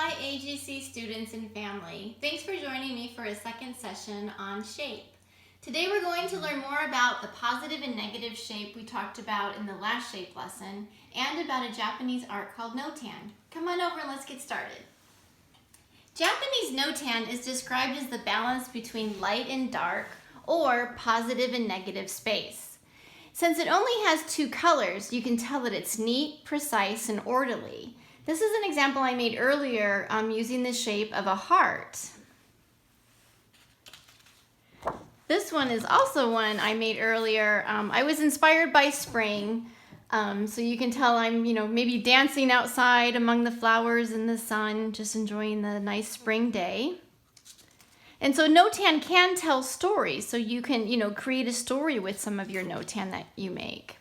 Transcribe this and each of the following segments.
Hi AGC students and family. Thanks for joining me for a second session on shape. Today we're going to learn more about the positive and negative shape we talked about in the last shape lesson and about a Japanese art called Notan. Come on over and let's get started. Japanese Notan is described as the balance between light and dark or positive and negative space. Since it only has two colors, you can tell that it's neat, precise, and orderly. This is an example I made earlier using the shape of a heart. This one is also one I made earlier. I was inspired by spring, so you can tell I'm, maybe dancing outside among the flowers in the sun, just enjoying the nice spring day. And so Notan can tell stories, so you can, create a story with some of your Notan that you make.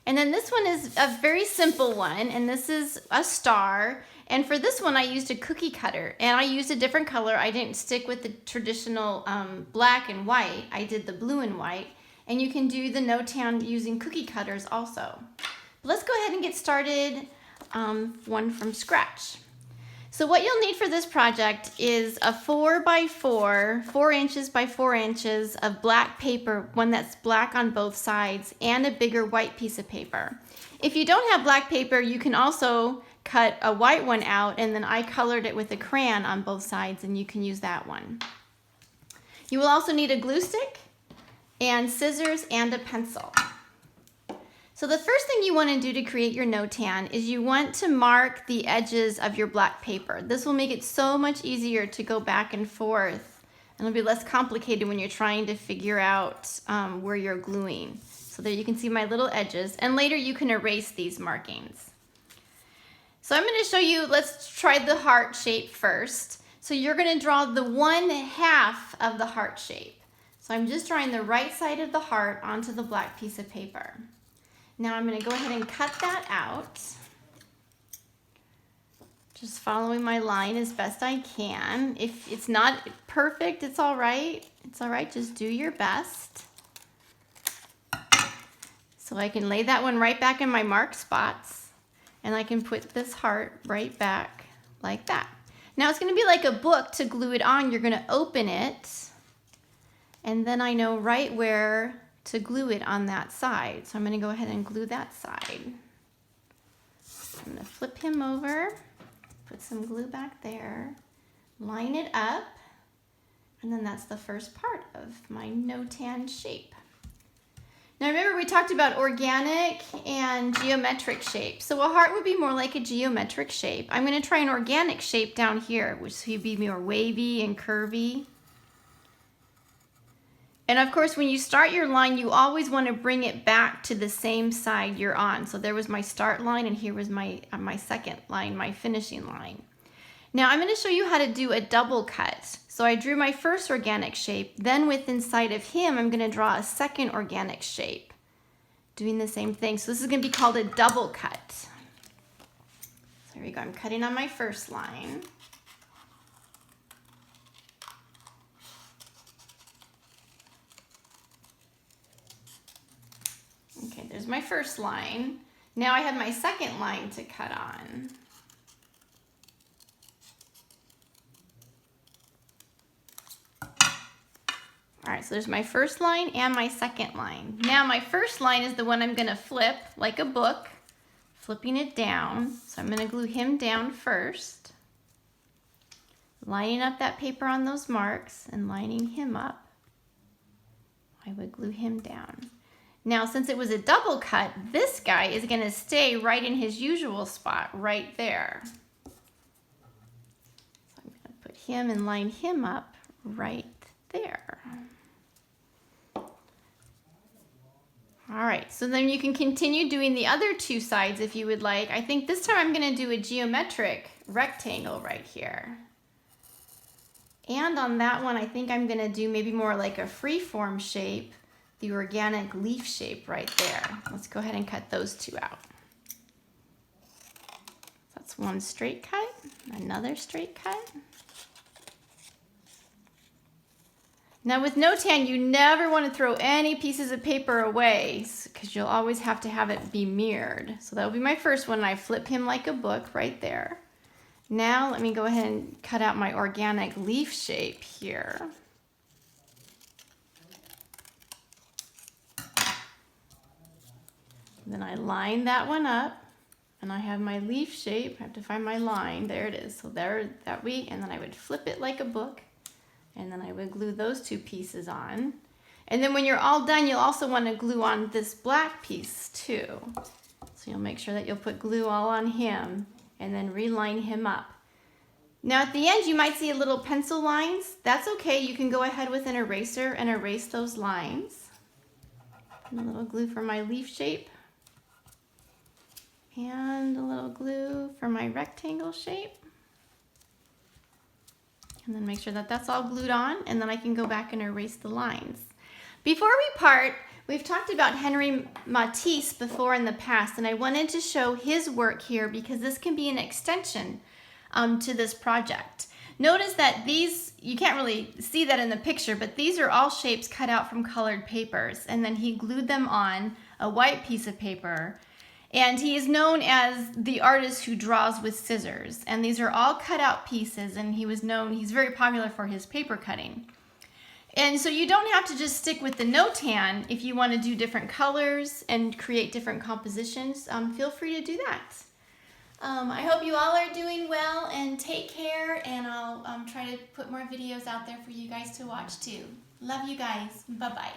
And then this one is a very simple one, and this is a star. And for this one, I used a cookie cutter, and I used a different color. I didn't stick with the traditional black and white. I did the blue and white, and you can do the Notan using cookie cutters also. Let's go ahead and get started one from scratch. So what you'll need for this project is a 4x4, 4 inches by 4 inches of black paper, one that's black on both sides, and a bigger white piece of paper. If you don't have black paper, you can also cut a white one out, and then I colored it with a crayon on both sides, and you can use that one. You will also need a glue stick and scissors and a pencil. So the first thing you want to do to create your Notan is you want to mark the edges of your black paper. This will make it so much easier to go back and forth, and it'll be less complicated when you're trying to figure out where you're gluing. So there you can see my little edges, and later you can erase these markings. So I'm going to show you, let's try the heart shape first. So you're going to draw the 1/2 of the heart shape. So I'm just drawing the right side of the heart onto the black piece of paper. Now I'm going to go ahead and cut that out. Just following my line as best I can. If it's not perfect, it's all right. It's all right, just do your best. So I can lay that one right back in my marked spots, and I can put this heart right back like that. Now it's going to be like a book to glue it on. You're going to open it, and then I know right where to glue it on that side. So I'm going to go ahead and glue that side. I'm going to flip him over, put some glue back there, line it up, and then that's the first part of my Notan shape. Now remember we talked about organic and geometric shape. So a heart would be more like a geometric shape. I'm going to try an organic shape down here, which would be more wavy and curvy. And of course, when you start your line, you always want to bring it back to the same side you're on. So there was my start line, and here was my second line, my finishing line. Now I'm going to show you how to do a double cut. So I drew my first organic shape, then with inside of him, I'm going to draw a second organic shape, doing the same thing. So this is going to be called a double cut. So there we go, I'm cutting on my first line. Okay, there's my first line. Now I have my second line to cut on. All right, so there's my first line and my second line. Now my first line is the one I'm going to flip like a book, flipping it down. So I'm going to glue him down first, lining up that paper on those marks and lining him up. I would glue him down. Now, since it was a double cut, this guy is going to stay right in his usual spot, right there. So I'm going to put him and line him up right there. All right, so then you can continue doing the other two sides if you would like. I think this time I'm going to do a geometric rectangle right here. And on that one, I think I'm going to do maybe more like a free-form shape, the organic leaf shape right there. Let's go ahead and cut those two out. That's one straight cut, another straight cut. Now with Notan, you never want to throw any pieces of paper away because you'll always have to have it be mirrored. So that'll be my first one. I flip him like a book right there. Now let me go ahead and cut out my organic leaf shape here. Then I line that one up, and I have my leaf shape. I have to find my line. There it is. So there, that week, and then I would flip it like a book, and then I would glue those two pieces on. And then when you're all done, you'll also want to glue on this black piece too. So you'll make sure that you'll put glue all on him, and then reline him up. Now at the end, you might see a little pencil lines. That's okay. You can go ahead with an eraser and erase those lines. And a little glue for my leaf shape. And a little glue for my rectangle shape. And then make sure that that's all glued on, and then I can go back and erase the lines. Before we part, we've talked about Henry Matisse before in the past, and I wanted to show his work here because this can be an extension to this project. Notice that these, you can't really see that in the picture, but these are all shapes cut out from colored papers, and then he glued them on a white piece of paper. And he is known as the artist who draws with scissors. And these are all cut out pieces, and he's very popular for his paper cutting. And so you don't have to just stick with the Notan. If you want to do different colors and create different compositions, feel free to do that. I hope you all are doing well, and take care, and I'll try to put more videos out there for you guys to watch too. Love you guys. Bye-bye.